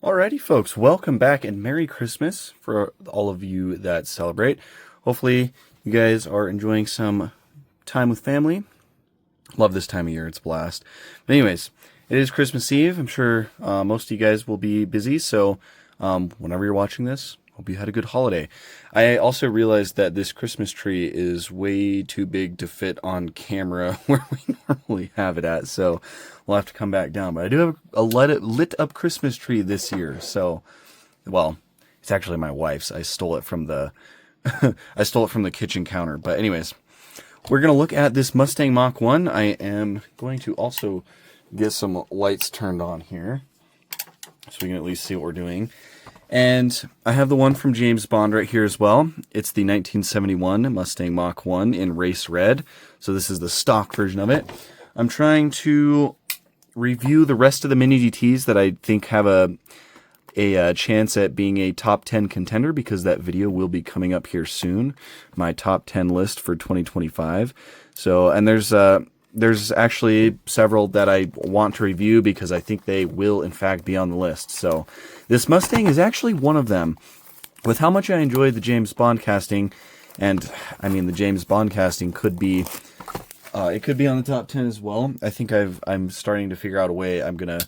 Alrighty, folks, welcome back and Merry Christmas for all of you that celebrate. Hopefully, you guys are enjoying some time with family. Love this time of year, it's a blast. But anyways, it is Christmas Eve. I'm sure most of you guys will be busy, so whenever you're watching this, hope you had a good holiday. I also realized that this Christmas tree is way too big to fit on camera where we normally have it at, so we'll have to come back down. But I do have a lit up Christmas tree this year, so, well, it's actually my wife's. I stole it from the I stole it from the kitchen counter. But anyways, we're gonna look at this Mustang Mach1. I am going to also get some lights turned on here so we can at least see what we're doing. And I have the one from James Bond right here as well. It's the 1971 Mustang Mach1 in race red. So this is the stock version of it. I'm trying to review the rest of the mini GTs that I think have a chance at being a top 10 contender, because that video will be coming up here soon. My top 10 list for 2025. So, and there's actually several that I want to review because I think they will in fact be on the list. So this Mustang is actually one of them. With how much I enjoyed the James Bond casting, and I mean the James Bond casting could be it could be on the top 10 as well. I think I'm starting to figure out a way I'm gonna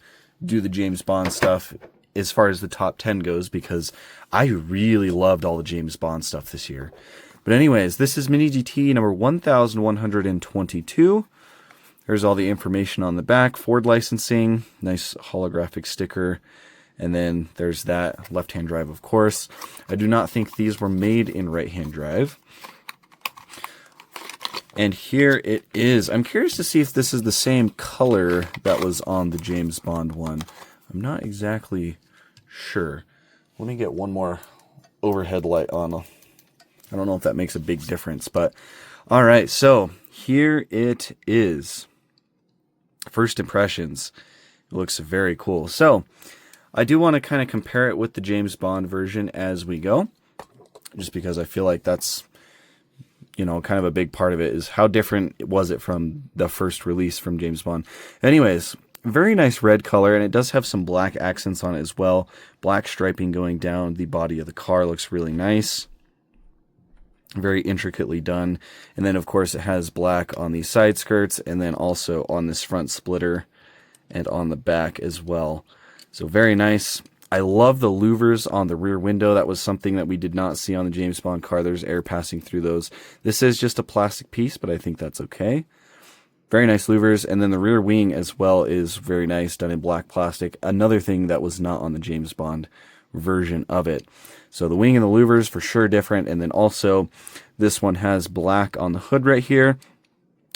do the James Bond stuff as far as the top 10 goes, because I really loved all the James Bond stuff this year. But anyways, this is Mini GT number 1122. There's all the information on the back, Ford licensing, nice holographic sticker, and then there's that left-hand drive, of course. I do not think these were made in right-hand drive. And here it is. I'm curious to see if this is the same color that was on the James Bond one. I'm not exactly sure. Let me get one more overhead light on. I don't know if that makes a big difference, but all right, so here it is. First impressions. It looks very cool. So I do want to kind of compare it with the James Bond version as we go, just because I feel like that's, you know, kind of a big part of it, is how different was it from the first release from James Bond. Anyways, very nice red color, and it does have some black accents on it as well. Black striping going down the body of the car looks really nice. Very intricately done. And then of course it has black on the side skirts, and then also on this front splitter and on the back as well. So very nice. I love the louvers on the rear window. That was something that we did not see on the James Bond car. There's air passing through those. This is just a plastic piece, but I think that's okay. Very nice louvers. And then the rear wing as well is very nice, done in black plastic. Another thing that was not on the James Bond version of it. So the wing and the louvers for sure different. And then also this one has black on the hood right here.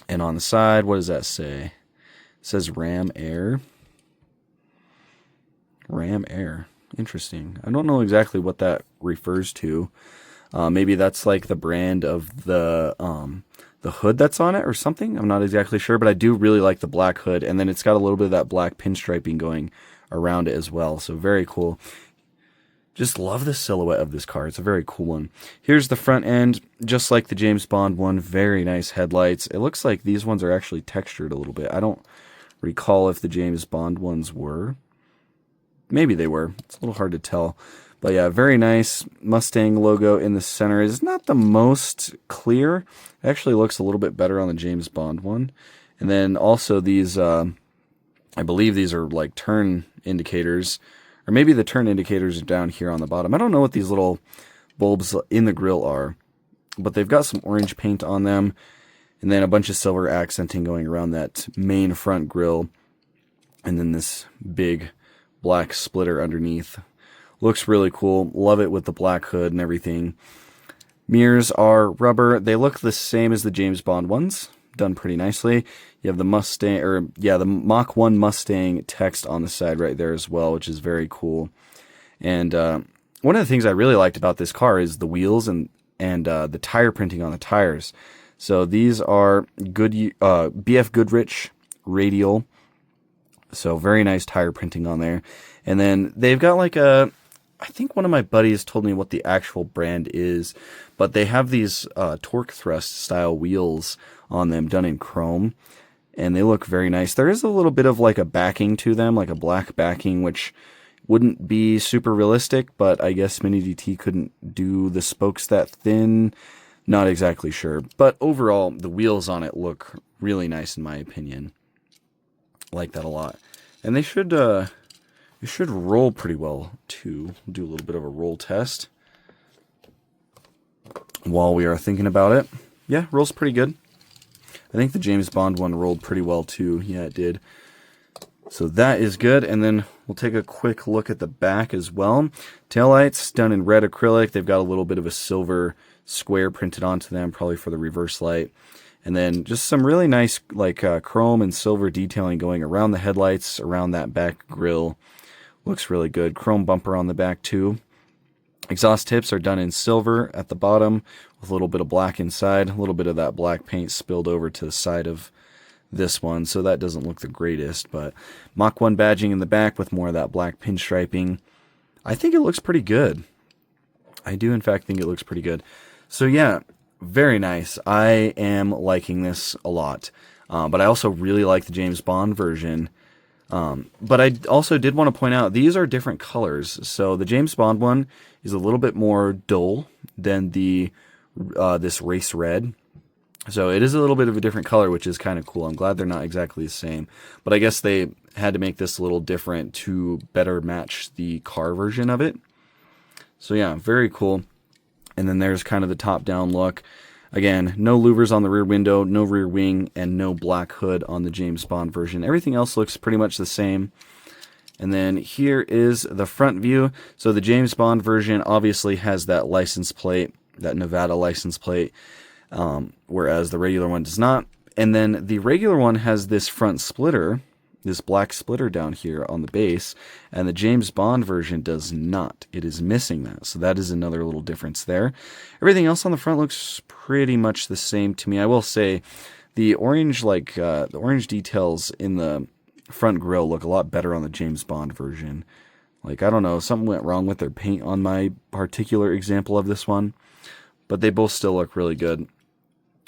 And on the side, what does that say? It says Ram Air. Ram Air. Interesting. I don't know exactly what that refers to. Maybe that's like the brand of the hood that's on it or something. I'm not exactly sure, but I do really like the black hood. And then it's got a little bit of that black pinstriping going around it as well. So very cool. Just love the silhouette of this car. It's a very cool one. Here's the front end, just like the James Bond one. Very nice headlights. It looks like these ones are actually textured a little bit. I don't recall if the James Bond ones were. Maybe they were. It's a little hard to tell. But yeah, very nice. Mustang logo in the center is not the most clear. It actually looks a little bit better on the James Bond one. And then also these, I believe these are like turn indicators. Or maybe the turn indicators are down here on the bottom. I don't know what these little bulbs in the grill are, but they've got some orange paint on them, and then a bunch of silver accenting going around that main front grill, and then this big black splitter underneath. Looks really cool. Love it with the black hood and everything. Mirrors are rubber. They look the same as the James Bond ones. Done pretty nicely. You have the Mustang, or yeah, the Mach 1 Mustang text on the side right there as well, which is very cool. And one of the things I really liked about this car is the wheels and the tire printing on the tires. So these are good BF Goodrich radial. So very nice tire printing on there. And then they've got like a, I think one of my buddies told me what the actual brand is, but they have these torque thrust style wheels on them done in chrome, and they look very nice. There is a little bit of like a backing to them, like a black backing, which wouldn't be super realistic, but I guess Mini DT couldn't do the spokes that thin. Not exactly sure. But overall, the wheels on it look really nice in my opinion. I like that a lot. And they should roll pretty well too. We'll do a little bit of a roll test while we are thinking about it. Yeah, rolls pretty good. I think the James Bond one rolled pretty well too. Yeah, it did. So that is good. And then we'll take a quick look at the back as well. Taillights done in red acrylic. They've got a little bit of a silver square printed onto them, probably for the reverse light. And then just some really nice like chrome and silver detailing going around the headlights, around that back grille. Looks really good. Chrome bumper on the back too. Exhaust tips are done in silver at the bottom with a little bit of black inside. A little bit of that black paint spilled over to the side of this one, so that doesn't look the greatest. But Mach 1 badging in the back with more of that black pinstriping. I think it looks pretty good. I do in fact think it looks pretty good. So yeah, very nice. I am liking this a lot. But I also really like the James Bond version. But I also did want to point out, these are different colors. So the James Bond one is a little bit more dull than the this race red. So it is a little bit of a different color, which is kind of cool. I'm glad they're not exactly the same. But I guess they had to make this a little different to better match the car version of it. So yeah, very cool. And then there's kind of the top-down look. Again, no louvers on the rear window, no rear wing, and no black hood on the James Bond version. Everything else looks pretty much the same. And then here is the front view. So the James Bond version obviously has that license plate, that Nevada license plate, whereas the regular one does not. And then the regular one has this front splitter, this black splitter down here on the base, and the James Bond version does not. It is missing that, so that is another little difference there. Everything else on the front looks pretty much the same to me. I will say the orange, the orange details in the front grille look a lot better on the James Bond version. Like, I don't know, something went wrong with their paint on my particular example of this one, but they both still look really good.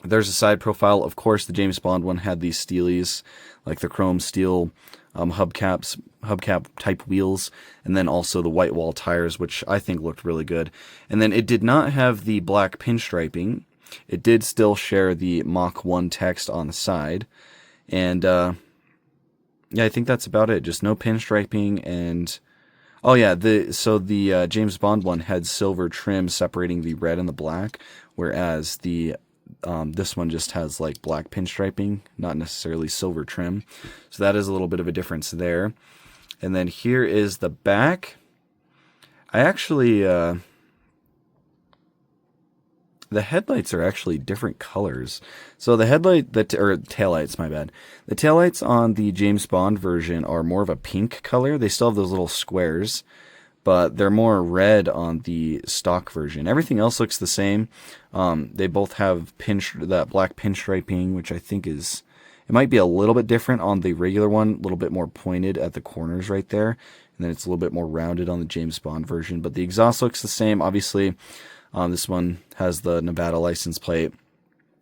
There's a side profile. Of course, the James Bond one had these steelies, like the chrome steel hubcap type wheels, and then also the white wall tires, which I think looked really good. And then it did not have the black pinstriping. It did still share the Mach 1 text on the side. And yeah, I think that's about it. Just no pinstriping. And oh yeah, the James Bond one had silver trim separating the red and the black, whereas the this one just has like black pinstriping, not necessarily silver trim. So that is a little bit of a difference there. And then here is the back. I actually, the headlights are actually different colors. So the taillights, my bad. The taillights on the James Bond version are more of a pink color. They still have those little squares, but they're more red on the stock version. Everything else looks the same. They both have that black pinstriping, which I think it might be a little bit different on the regular one, a little bit more pointed at the corners right there, and then it's a little bit more rounded on the James Bond version. But the exhaust looks the same. Obviously, this one has the Nevada license plate,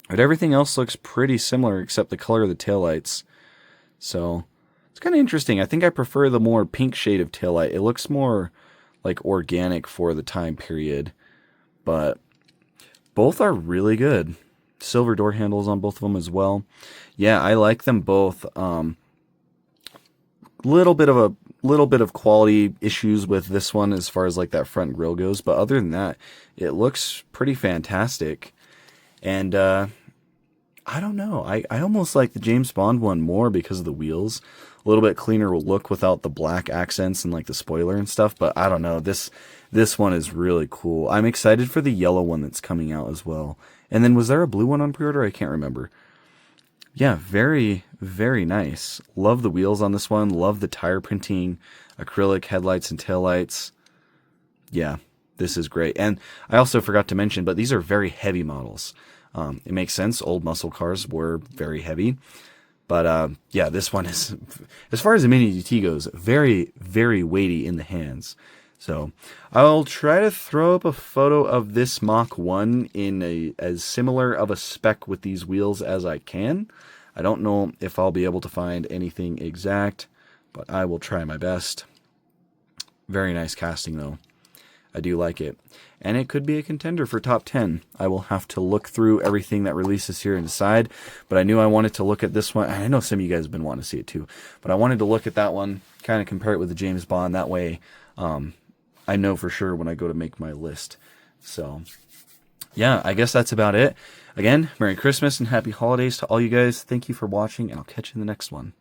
but everything else looks pretty similar except the color of the taillights. So it's kind of interesting. I think I prefer the more pink shade of taillight. It looks more like organic for the time period, but both are really good. Silver door handles on both of them as well. Yeah, I like them both. Little bit of quality issues with this one as far as like that front grille goes, but other than that, it looks pretty fantastic. And I don't know. I almost like the James Bond one more because of the wheels. A little bit cleaner look without the black accents and like the spoiler and stuff, but I don't know. This one is really cool. I'm excited for the yellow one that's coming out as well. And then was there a blue one on pre-order? I can't remember. Yeah, very, very nice. Love the wheels on this one. Love the tire printing, acrylic headlights and taillights. Yeah, this is great. And I also forgot to mention, but these are very heavy models. It makes sense. Old muscle cars were very heavy. But yeah, this one is, as far as the Mini GT goes, very, very weighty in the hands. So I'll try to throw up a photo of this Mach 1 in as similar of a spec with these wheels as I can. I don't know if I'll be able to find anything exact, but I will try my best. Very nice casting, though. I do like it. And it could be a contender for top 10. I will have to look through everything that releases here and decide. But I knew I wanted to look at this one. I know some of you guys have been wanting to see it too. But I wanted to look at that one, kind of compare it with the James Bond. That way I know for sure when I go to make my list. So, yeah, I guess that's about it. Again, Merry Christmas and Happy Holidays to all you guys. Thank you for watching, and I'll catch you in the next one.